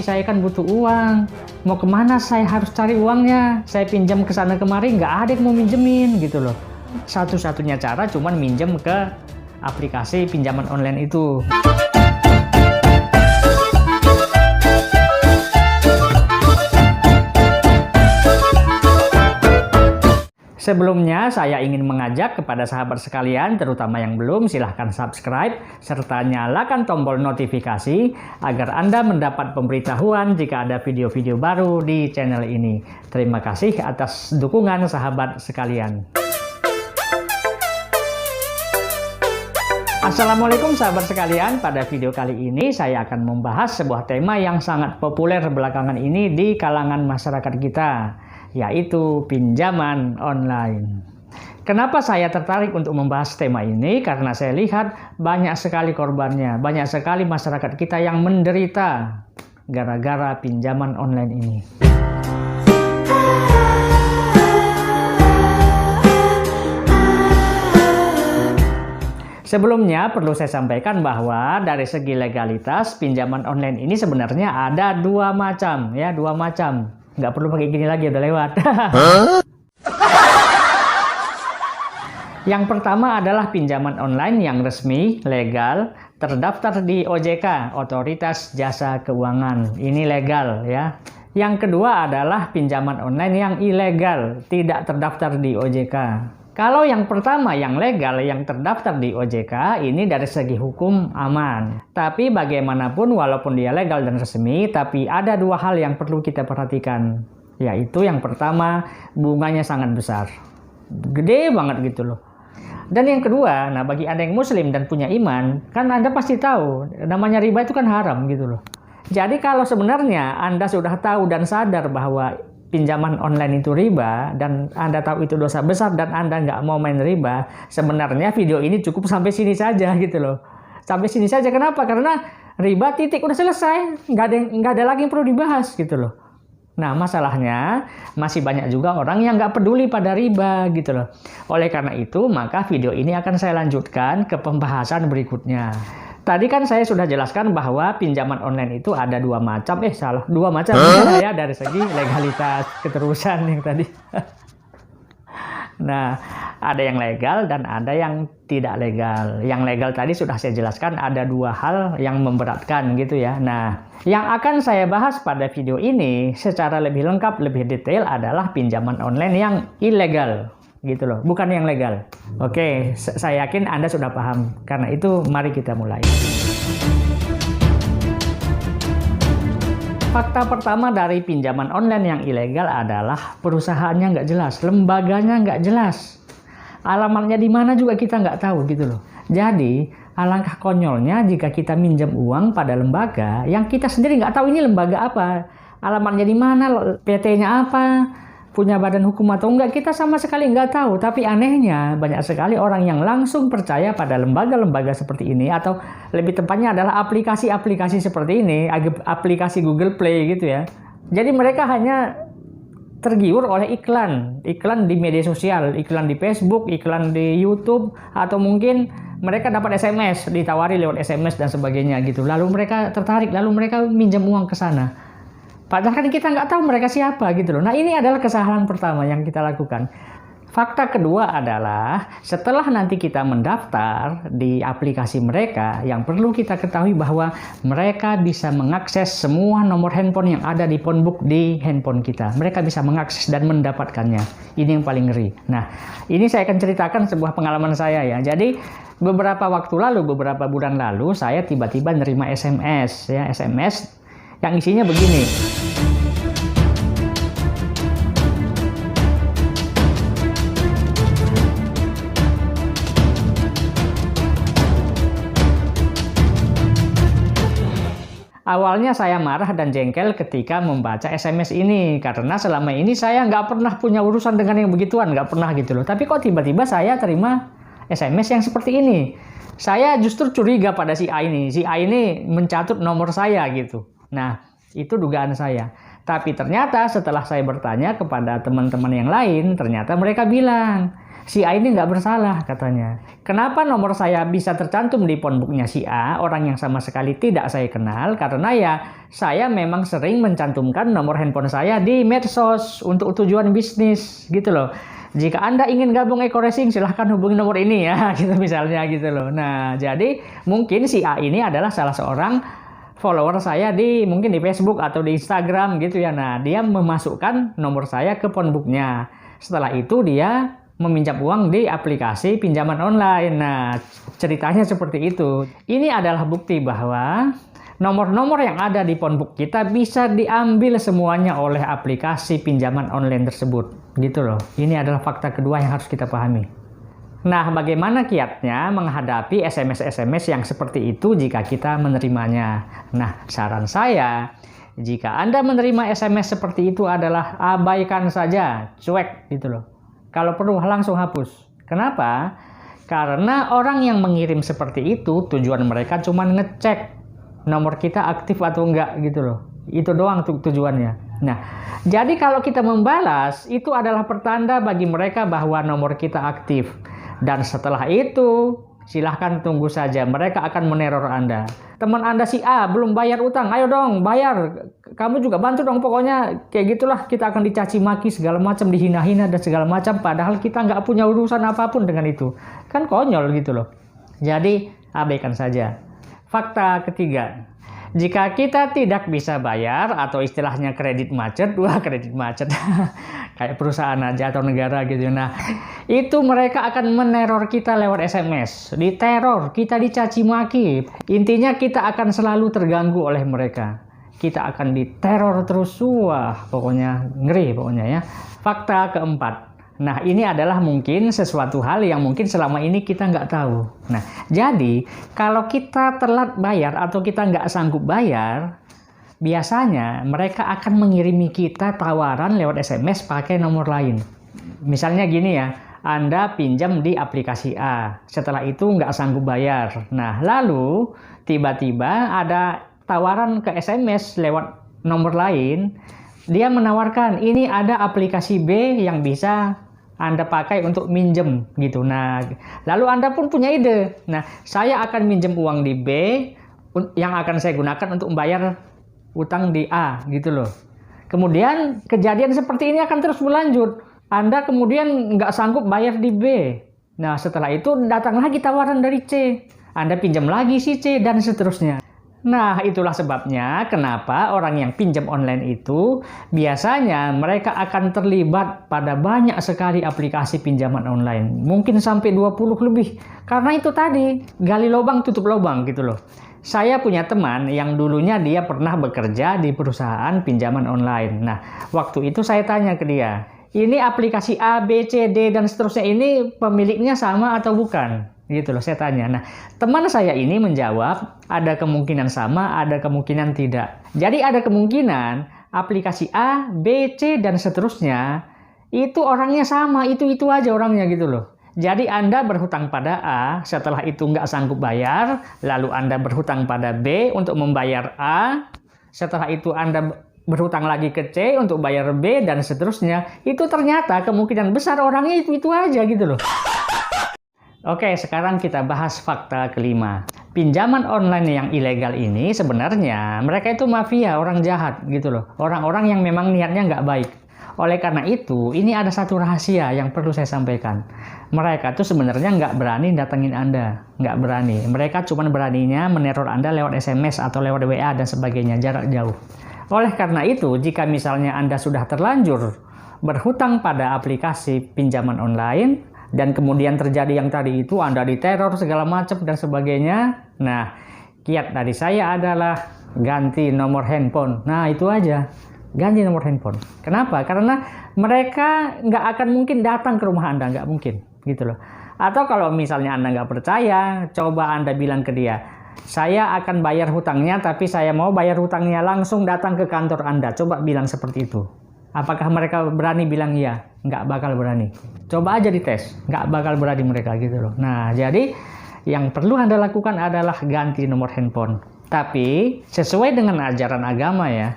tapi saya kan butuh uang. Mau kemana saya harus cari uangnya? Saya pinjam ke sana kemari, nggak ada yang mau minjemin gitu loh. Satu-satunya cara cuman minjem ke aplikasi pinjaman online itu. Sebelumnya, saya ingin mengajak kepada sahabat sekalian, terutama yang belum, silahkan subscribe, serta nyalakan tombol notifikasi, agar Anda mendapat pemberitahuan jika ada video-video baru di channel ini. Terima kasih atas dukungan sahabat sekalian. Assalamualaikum sahabat sekalian, pada video kali ini saya akan membahas sebuah tema yang sangat populer belakangan ini di kalangan masyarakat kita, yaitu pinjaman online. Kenapa saya tertarik untuk membahas tema ini? Karena saya lihat banyak sekali korbannya, banyak sekali masyarakat kita yang menderita gara-gara pinjaman online ini. Sebelumnya perlu saya sampaikan bahwa dari segi legalitas pinjaman online ini sebenarnya ada dua macam, ya, dua macam. Nggak perlu pakai gini lagi, udah lewat. Yang pertama adalah pinjaman online yang resmi, legal, terdaftar di OJK, Otoritas Jasa Keuangan. Ini legal, ya. Yang kedua adalah pinjaman online yang ilegal, tidak terdaftar di OJK. Kalau yang pertama, yang legal, yang terdaftar di OJK, ini dari segi hukum aman. Tapi bagaimanapun, walaupun dia legal dan resmi, tapi ada dua hal yang perlu kita perhatikan. Yaitu yang pertama, bunganya sangat besar. Gede banget gitu loh. Dan yang kedua, nah bagi Anda yang muslim dan punya iman, kan Anda pasti tahu, namanya riba itu kan haram gitu loh. Jadi kalau sebenarnya Anda sudah tahu dan sadar bahwa pinjaman online itu riba, dan Anda tahu itu dosa besar dan Anda nggak mau main riba, sebenarnya video ini cukup sampai sini saja gitu loh. Sampai sini saja, kenapa? Karena riba titik, udah selesai, nggak ada lagi yang perlu dibahas gitu loh. Nah masalahnya masih banyak juga orang yang nggak peduli pada riba gitu loh. Oleh karena itu maka video ini akan saya lanjutkan ke pembahasan berikutnya. Tadi kan saya sudah jelaskan bahwa pinjaman online itu ada dua macam, dua macam ya, dari segi legalitas, keterusan yang tadi. Nah, ada yang legal dan ada yang tidak legal. Yang legal tadi sudah saya jelaskan ada dua hal yang memberatkan gitu ya. Nah, yang akan saya bahas pada video ini secara lebih lengkap, lebih detail adalah pinjaman online yang ilegal. Gitu loh, bukan yang legal. Oke, saya yakin Anda sudah paham. Karena itu mari kita mulai. Fakta pertama dari pinjaman online yang ilegal adalah perusahaannya nggak jelas, lembaganya nggak jelas, alamatnya di mana juga kita nggak tahu gitu loh. Jadi alangkah konyolnya jika kita minjam uang pada lembaga yang kita sendiri nggak tahu ini lembaga apa, alamatnya di mana, PT-nya apa, punya badan hukum atau enggak, kita sama sekali nggak tahu. Tapi anehnya banyak sekali orang yang langsung percaya pada lembaga-lembaga seperti ini, atau lebih tepatnya adalah aplikasi-aplikasi seperti ini, aplikasi Google Play gitu ya. Jadi mereka hanya tergiur oleh iklan di media sosial, iklan di Facebook, iklan di YouTube, atau mungkin mereka dapat SMS, ditawari lewat SMS dan sebagainya gitu. Lalu mereka tertarik, lalu mereka minjam uang ke sana. Padahal kan kita nggak tahu mereka siapa gitu loh. Nah ini adalah kesalahan pertama yang kita lakukan. Fakta kedua adalah setelah nanti kita mendaftar di aplikasi mereka, yang perlu kita ketahui bahwa mereka bisa mengakses semua nomor handphone yang ada di phonebook di handphone kita. Mereka bisa mengakses dan mendapatkannya. Ini yang paling ngeri. Nah ini saya akan ceritakan sebuah pengalaman saya ya. Jadi beberapa waktu lalu, beberapa bulan lalu, saya tiba-tiba nerima SMS ya, SMS yang isinya begini. Awalnya saya marah dan jengkel ketika membaca SMS ini, karena selama ini saya nggak pernah punya urusan dengan yang begituan, nggak pernah gitu loh. Tapi kok tiba-tiba saya terima SMS yang seperti ini. Saya justru curiga pada si A ini. Si A ini mencatut nomor saya gitu. Nah, itu dugaan saya. Tapi ternyata setelah saya bertanya kepada teman-teman yang lain, ternyata mereka bilang, si A ini nggak bersalah katanya. Kenapa nomor saya bisa tercantum di phonebooknya si A, orang yang sama sekali tidak saya kenal? Karena ya saya memang sering mencantumkan nomor handphone saya di medsos untuk tujuan bisnis gitu loh. Jika Anda ingin gabung Eko Racing, silahkan hubungi nomor ini ya, gitu misalnya gitu loh. Nah, jadi mungkin si A ini adalah salah seorang follower saya mungkin di Facebook atau di Instagram gitu ya. Nah, dia memasukkan nomor saya ke phonebooknya. Setelah itu dia meminjam uang di aplikasi pinjaman online. Nah, ceritanya seperti itu. Ini adalah bukti bahwa nomor-nomor yang ada di phonebook kita bisa diambil semuanya oleh aplikasi pinjaman online tersebut. Gitu loh. Ini adalah fakta kedua yang harus kita pahami. Nah, bagaimana kiatnya menghadapi SMS-SMS yang seperti itu jika kita menerimanya? Nah, saran saya, jika Anda menerima SMS seperti itu adalah abaikan saja, cuek gitu loh. Kalau perlu langsung hapus. Kenapa? Karena orang yang mengirim seperti itu, tujuan mereka cuma ngecek nomor kita aktif atau enggak gitu loh. Itu doang tujuannya. Nah, jadi kalau kita membalas, itu adalah pertanda bagi mereka bahwa nomor kita aktif. Dan setelah itu, silahkan tunggu saja. Mereka akan meneror Anda. Teman Anda si A belum bayar utang. Ayo dong, bayar. Kamu juga bantu dong. Pokoknya kayak gitulah. Kita akan dicaci maki segala macam, dihina-hina dan segala macam. Padahal kita nggak punya urusan apapun dengan itu. Kan konyol gitu loh. Jadi, abaikan saja. Fakta ketiga. Jika kita tidak bisa bayar atau istilahnya kredit macet, kredit macet kayak perusahaan aja atau negara gitu. Nah, itu mereka akan meneror kita lewat SMS, diteror, kita dicaci maki. Intinya kita akan selalu terganggu oleh mereka. Kita akan diteror terus, pokoknya ngeri pokoknya ya. Fakta keempat. Nah, ini adalah mungkin sesuatu hal yang mungkin selama ini kita nggak tahu. Nah, jadi kalau kita telat bayar atau kita nggak sanggup bayar, biasanya mereka akan mengirimi kita tawaran lewat SMS pakai nomor lain. Misalnya gini ya, Anda pinjam di aplikasi A, setelah itu nggak sanggup bayar. Nah, lalu tiba-tiba ada tawaran ke SMS lewat nomor lain, dia menawarkan ini ada aplikasi B yang bisa Anda pakai untuk minjem gitu. Nah, lalu Anda pun punya ide. Nah, saya akan minjem uang di B yang akan saya gunakan untuk membayar utang di A gitu loh. Kemudian kejadian seperti ini akan terus berlanjut. Anda kemudian nggak sanggup bayar di B. Nah, setelah itu datang lagi tawaran dari C. Anda pinjam lagi si C dan seterusnya. Nah, itulah sebabnya kenapa orang yang pinjam online itu biasanya mereka akan terlibat pada banyak sekali aplikasi pinjaman online. Mungkin sampai 20 lebih. Karena itu tadi, gali lubang tutup lubang gitu loh. Saya punya teman yang dulunya dia pernah bekerja di perusahaan pinjaman online. Nah, waktu itu saya tanya ke dia, ini aplikasi A, B, C, D, dan seterusnya ini pemiliknya sama atau bukan? Gitu loh, saya tanya. Nah, teman saya ini menjawab, ada kemungkinan sama, ada kemungkinan tidak. Jadi ada kemungkinan aplikasi A, B, C, dan seterusnya, itu orangnya sama, itu aja orangnya gitu loh. Jadi Anda berhutang pada A, setelah itu nggak sanggup bayar, lalu Anda berhutang pada B untuk membayar A, setelah itu Anda berhutang lagi ke C untuk bayar B, dan seterusnya. Itu ternyata kemungkinan besar orangnya itu aja gitu loh. Oke, sekarang kita bahas fakta kelima. Pinjaman online yang ilegal ini sebenarnya mereka itu mafia, orang jahat gitu loh. Orang-orang yang memang niatnya nggak baik. Oleh karena itu, ini ada satu rahasia yang perlu saya sampaikan. Mereka tuh sebenarnya nggak berani datengin Anda. Nggak berani. Mereka cuma beraninya meneror Anda lewat SMS atau lewat WA dan sebagainya, jarak jauh. Oleh karena itu, jika misalnya Anda sudah terlanjur berhutang pada aplikasi pinjaman online, dan kemudian terjadi yang tadi itu, Anda diteror segala macam dan sebagainya. Nah, kiat dari saya adalah ganti nomor handphone. Nah, itu aja. Ganti nomor handphone. Kenapa? Karena mereka nggak akan mungkin datang ke rumah Anda. Nggak mungkin. Gitu loh. Atau kalau misalnya Anda nggak percaya, coba Anda bilang ke dia, saya akan bayar hutangnya, tapi saya mau bayar hutangnya langsung datang ke kantor Anda. Coba bilang seperti itu. Apakah mereka berani bilang iya? Nggak bakal berani. Coba aja dites. Nggak bakal berani mereka gitu loh. Nah, jadi yang perlu Anda lakukan adalah ganti nomor handphone. Tapi sesuai dengan ajaran agama ya.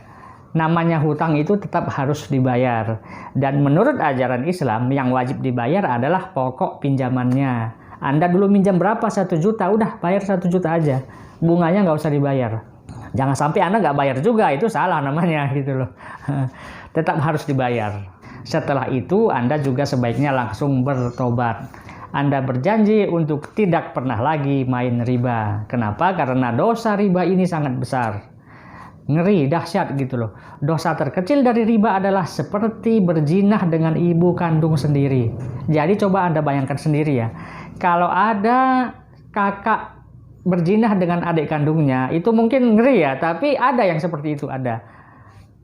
Namanya hutang itu tetap harus dibayar. Dan menurut ajaran Islam, yang wajib dibayar adalah pokok pinjamannya. Anda dulu minjam berapa? 1 juta, udah bayar 1 juta aja. Bunganya nggak usah dibayar. Jangan sampai Anda nggak bayar juga, itu salah namanya gitu loh. Tetap harus dibayar. Setelah itu Anda juga sebaiknya langsung bertobat. Anda berjanji untuk tidak pernah lagi main riba. Kenapa? Karena dosa riba ini sangat besar. Ngeri, dahsyat gitu loh. Dosa terkecil dari riba adalah seperti berzinah dengan ibu kandung sendiri. Jadi coba Anda bayangkan sendiri ya. Kalau ada kakak berzinah dengan adik kandungnya, itu mungkin ngeri ya, tapi ada yang seperti itu, ada.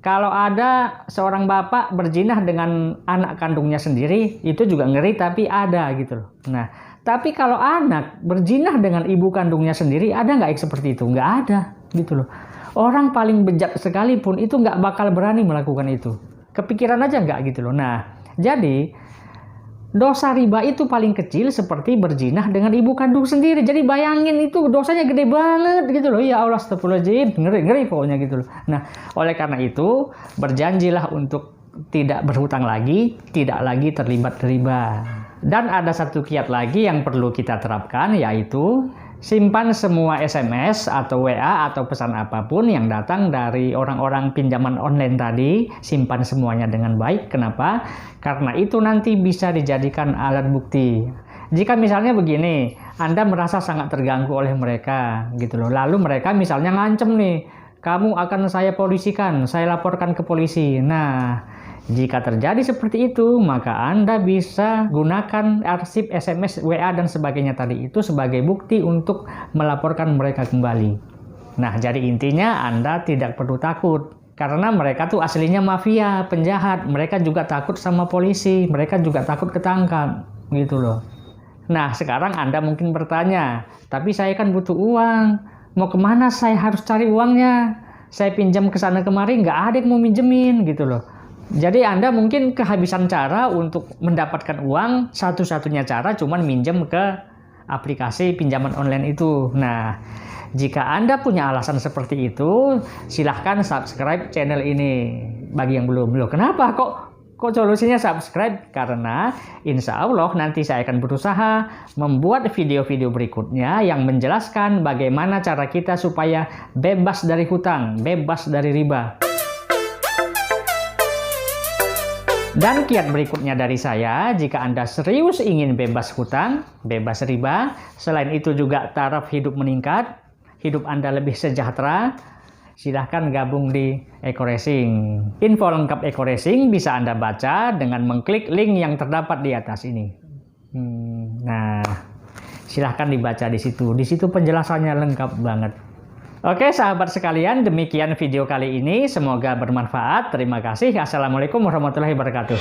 Kalau ada seorang bapak berzinah dengan anak kandungnya sendiri, itu juga ngeri, tapi ada gitu loh. Nah, tapi kalau anak berzinah dengan ibu kandungnya sendiri, ada nggak yang seperti itu? Nggak ada gitu loh. Orang paling bejat sekalipun itu nggak bakal berani melakukan itu. Kepikiran aja nggak gitu loh. Nah, jadi dosa riba itu paling kecil seperti berzinah dengan ibu kandung sendiri. Jadi bayangin itu dosanya gede banget gitu loh. Ya Allah, astagfirullahaladzim, ngeri pokoknya gitu loh. Nah, oleh karena itu berjanjilah untuk tidak berhutang lagi, tidak lagi terlibat riba. Dan ada satu kiat lagi yang perlu kita terapkan, yaitu simpan semua SMS atau WA atau pesan apapun yang datang dari orang-orang pinjaman online tadi, simpan semuanya dengan baik. Kenapa? Karena itu nanti bisa dijadikan alat bukti. Jika misalnya begini, Anda merasa sangat terganggu oleh mereka gitu loh. Lalu mereka misalnya ngancem nih, kamu akan saya polisikan, saya laporkan ke polisi. Nah, jika terjadi seperti itu, maka Anda bisa gunakan arsip SMS, WA, dan sebagainya tadi itu sebagai bukti untuk melaporkan mereka kembali. Nah, jadi intinya Anda tidak perlu takut. Karena mereka tuh aslinya mafia, penjahat. Mereka juga takut sama polisi. Mereka juga takut ketangkap. Gitu loh. Nah, sekarang Anda mungkin bertanya, tapi saya kan butuh uang. Mau kemana saya harus cari uangnya? Saya pinjam ke sana kemari, nggak ada yang mau minjemin gitu loh. Jadi Anda mungkin kehabisan cara untuk mendapatkan uang, satu-satunya cara cuman minjem ke aplikasi pinjaman online itu. Nah, jika Anda punya alasan seperti itu, silahkan subscribe channel ini. Bagi yang belum, loh kenapa kok solusinya subscribe? Karena insya Allah nanti saya akan berusaha membuat video-video berikutnya yang menjelaskan bagaimana cara kita supaya bebas dari hutang, bebas dari riba. Dan kiat berikutnya dari saya, jika Anda serius ingin bebas hutang, bebas riba, selain itu juga taraf hidup meningkat, hidup Anda lebih sejahtera, silahkan gabung di EcoRacing. Info lengkap EcoRacing bisa Anda baca dengan mengklik link yang terdapat di atas ini. Nah, silahkan dibaca di situ. Di situ penjelasannya lengkap banget. Oke sahabat sekalian, demikian video kali ini. Semoga bermanfaat. Terima kasih. Assalamualaikum warahmatullahi wabarakatuh.